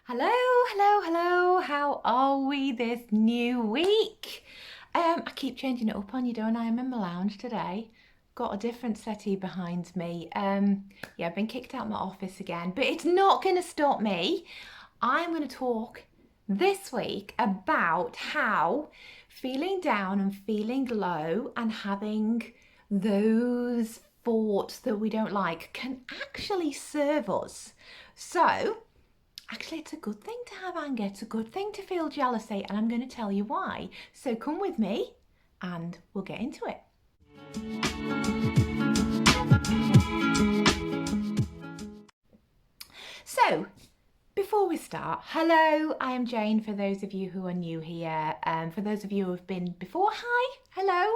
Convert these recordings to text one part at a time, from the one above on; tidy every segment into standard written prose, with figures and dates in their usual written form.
Hello, hello, hello. How are we this new week? I keep changing it up on you, don't I? I'm in my lounge today. Got a different settee behind me. Yeah, I've been kicked out of my office again, but it's not going to stop me. I'm going to talk this week about how feeling down and feeling low and having those thoughts that we don't like can actually serve us. So, actually, it's a good thing to have anger. It's a good thing to feel jealousy, and I'm going to tell you why. So come with me and we'll get into it. So, before we start, hello, I am Jane for those of you who are new here. For those of you who have been before, hi, hello,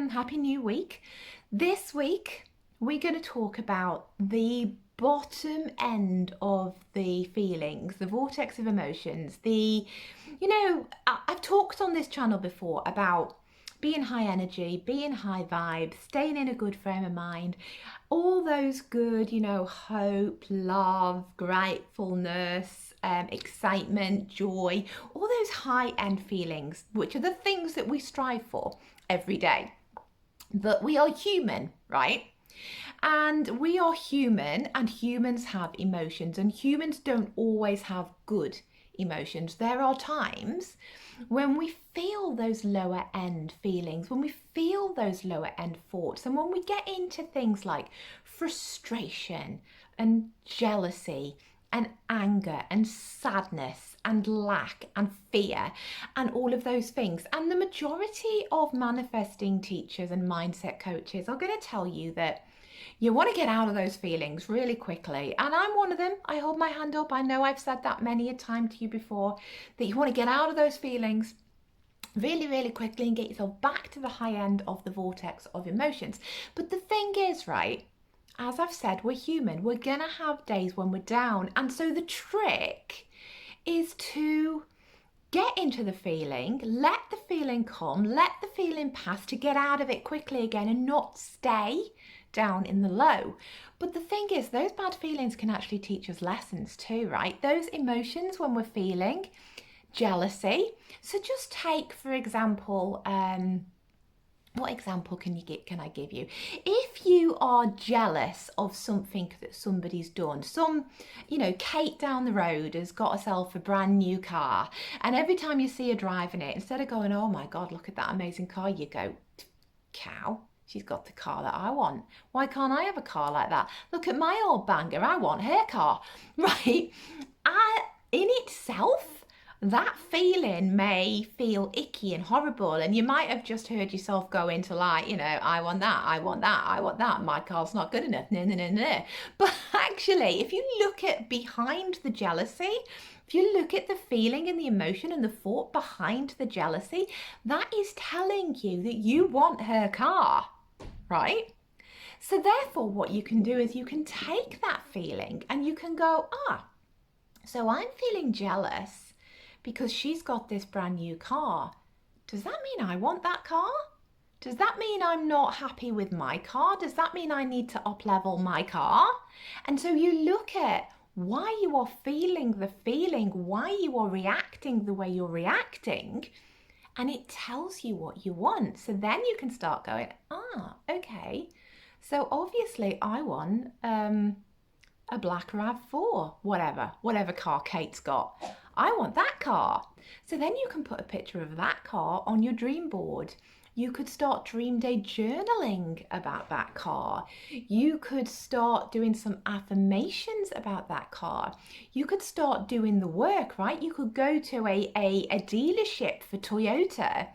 happy new week. This week, we're going to talk about the bottom end of the feelings, the vortex of emotions. I've talked on this channel before about being high energy, being high vibe, staying in a good frame of mind, all those good, hope, love, gratefulness, excitement, joy, all those high end feelings, which are the things that we strive for every day. But we are human, right? And we are human, and humans have emotions, and humans don't always have good emotions. There are times when we feel those lower end feelings, when we feel those lower end thoughts, and when we get into things like frustration and jealousy and anger and sadness and lack and fear and all of those things. And the majority of manifesting teachers and mindset coaches are going to tell you that you want to get out of those feelings really quickly. And I'm one of them. I hold my hand up. I know I've said that many a time to you before, that you want to get out of those feelings really, really quickly and get yourself back to the high end of the vortex of emotions. But the thing is, right, as I've said, we're human. We're going to have days when we're down. And so the trick is to get into the feeling, let the feeling come, let the feeling pass, to get out of it quickly again and not stay down in the low. But the thing is, those bad feelings can actually teach us lessons too, right? Those emotions when we're feeling jealousy. So just take, for example, what example can I give you? If you are jealous of something that somebody's done, Kate down the road has got herself a brand new car, and every time you see her driving it, instead of going, oh my God, look at that amazing car, you go, cow, she's got the car that I want. Why can't I have a car like that? Look at my old banger, I want her car, right? In itself, that feeling may feel icky and horrible, and you might have just heard yourself go into I want that, I want that, I want that, my car's not good enough, no, no, no, no. But actually, if you look at behind the jealousy, if you look at the feeling and the emotion and the thought behind the jealousy, that is telling you that you want her car, right? So therefore, what you can do is you can take that feeling and you can go, so I'm feeling jealous because she's got this brand new car. Does that mean I want that car? Does that mean I'm not happy with my car? Does that mean I need to up-level my car? And so you look at why you are feeling the feeling, why you are reacting the way you're reacting, and it tells you what you want. So then you can start going, okay. So obviously I want a black RAV4, whatever car Kate's got. I want that car. So then you can put a picture of that car on your dream board. You could start dream day journaling about that car. You could start doing some affirmations about that car. You could start doing the work, right? You could go to a dealership for Toyota,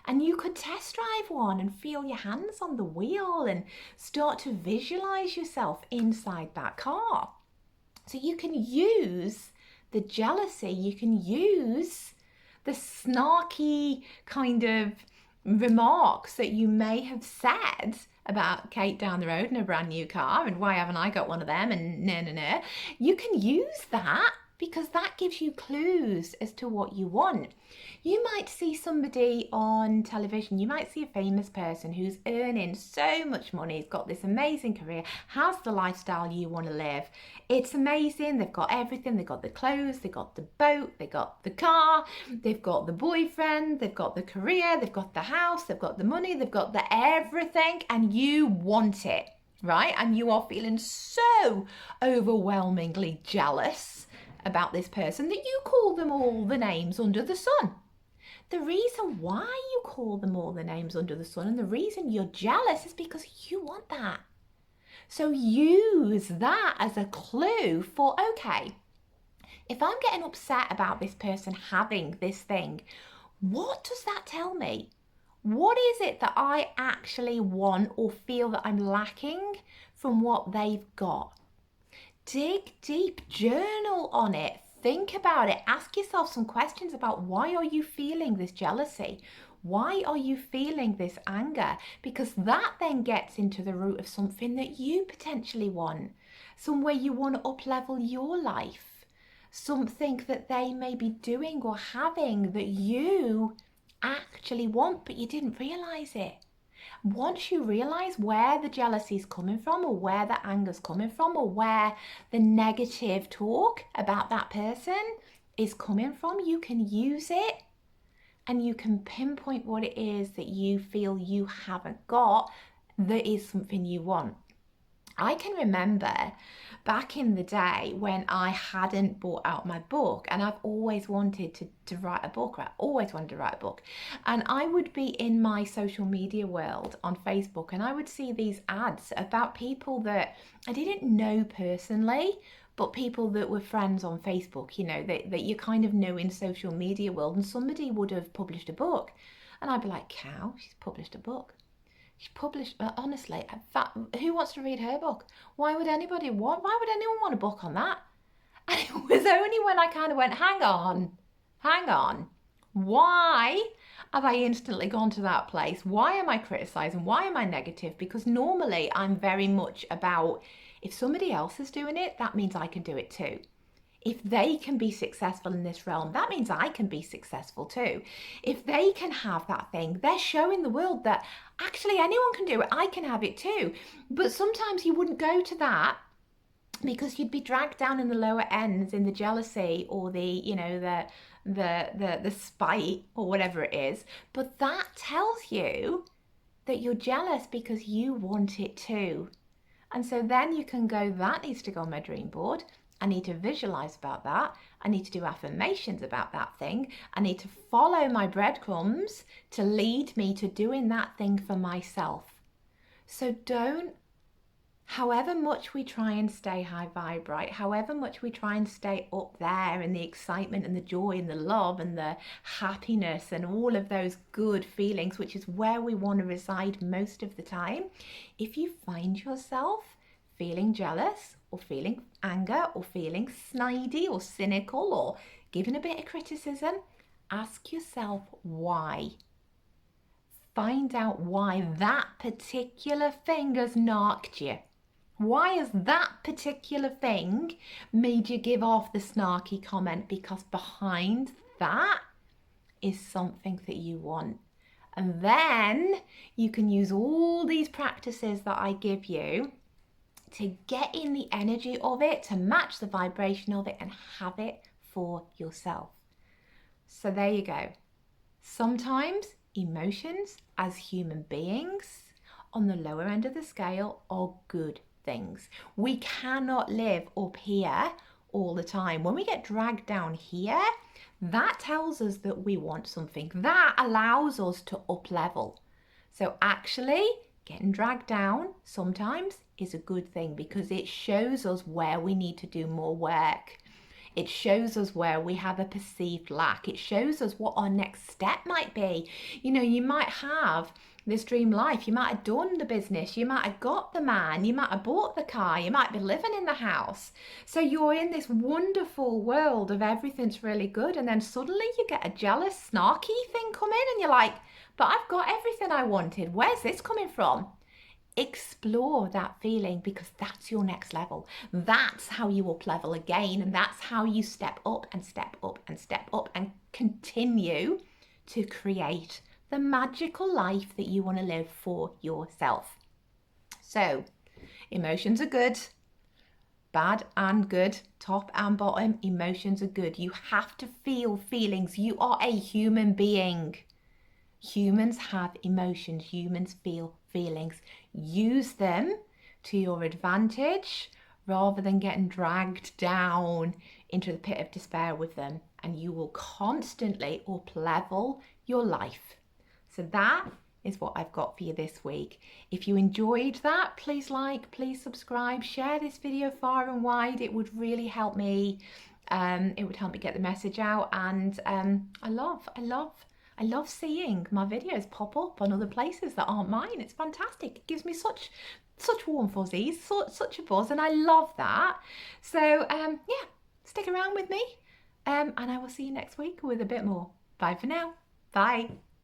and you could test drive one and feel your hands on the wheel and start to visualize yourself inside that car. So you can use the jealousy, you can use the snarky kind of remarks that you may have said about Kate down the road in a brand new car and why haven't I got one of them and no. You can use that because that gives you clues as to what you want. You might see somebody on television, you might see a famous person who's earning so much money, has got this amazing career, has the lifestyle you want to live. It's amazing, they've got everything, they've got the clothes, they've got the boat, they've got the car, they've got the boyfriend, they've got the career, they've got the house, they've got the money, they've got the everything, and you want it, right? And you are feeling so overwhelmingly jealous about this person that you call them all the names under the sun. The reason why you call them all the names under the sun and the reason you're jealous is because you want that. So use that as a clue for, okay, if I'm getting upset about this person having this thing, what does that tell me? What is it that I actually want or feel that I'm lacking from what they've got? Dig deep, journal on it, think about it, ask yourself some questions about why are you feeling this jealousy? Why are you feeling this anger? Because that then gets into the root of something that you potentially want, somewhere you want to up-level your life, something that they may be doing or having that you actually want, but you didn't realize it. Once you realize where the jealousy is coming from, or where the anger is coming from, or where the negative talk about that person is coming from, you can use it and you can pinpoint what it is that you feel you haven't got that is something you want. I can remember back in the day when I hadn't brought out my book, and I've always wanted to write a book, right? Always wanted to write a book. And I would be in my social media world on Facebook, and I would see these ads about people that I didn't know personally, but people that were friends on Facebook, you know, that you kind of know in social media world, and somebody would have published a book. And I'd be like, cow, she's published a book. She published, honestly, who wants to read her book? Why would anyone want a book on that? And it was only when I kind of went, hang on. Why have I instantly gone to that place? Why am I criticizing? Why am I negative? Because normally I'm very much about, if somebody else is doing it, that means I can do it too. If they can be successful in this realm, that means I can be successful too. If they can have that thing, they're showing the world that actually anyone can do it, I can have it too. But sometimes you wouldn't go to that because you'd be dragged down in the lower ends in the jealousy or the, you know, the spite or whatever it is. But that tells you that you're jealous because you want it too. And so then you can go, that needs to go on my dream board. I need to visualize about that. I need to do affirmations about that thing. I need to follow my breadcrumbs to lead me to doing that thing for myself. So don't, however much we try and stay high vibe, right? However much we try and stay up there in the excitement and the joy and the love and the happiness and all of those good feelings, which is where we want to reside most of the time. If you find yourself feeling jealous or feeling anger or feeling snidey or cynical or giving a bit of criticism, ask yourself why. Find out why that particular thing has knocked you. Why has that particular thing made you give off the snarky comment? Because behind that is something that you want. And then you can use all these practices that I give you to get in the energy of it, to match the vibration of it and have it for yourself. So there you go. Sometimes emotions as human beings on the lower end of the scale are good things. We cannot live up here all the time. When we get dragged down here, that tells us that we want something. That allows us to up level. So actually, getting dragged down sometimes is a good thing because it shows us where we need to do more work. It shows us where we have a perceived lack. It shows us what our next step might be. You know, you might have this dream life. You might have done the business. You might have got the man. You might have bought the car. You might be living in the house. So you're in this wonderful world of everything's really good. And then suddenly you get a jealous, snarky thing come in and you're like, but I've got everything I wanted. Where's this coming from? explore that feeling, because that's your next level. That's how you up level again, and that's how you step up and step up and step up and continue to create the magical life that you want to live for yourself. So, emotions are good, bad and good, top and bottom. Emotions are good. You have to feel feelings. You are a human being. Humans have emotions, humans feel feelings. Use them to your advantage rather than getting dragged down into the pit of despair with them, and you will constantly up level your life. So that is what I've got for you this week. If you enjoyed that, please like, please subscribe, share this video far and wide. It would really help me. It would help me get the message out, and I love seeing my videos pop up on other places that aren't mine. It's fantastic. It gives me such warm fuzzies, such a buzz, and I love that. So yeah, stick around with me, and I will see you next week with a bit more. Bye for now. Bye.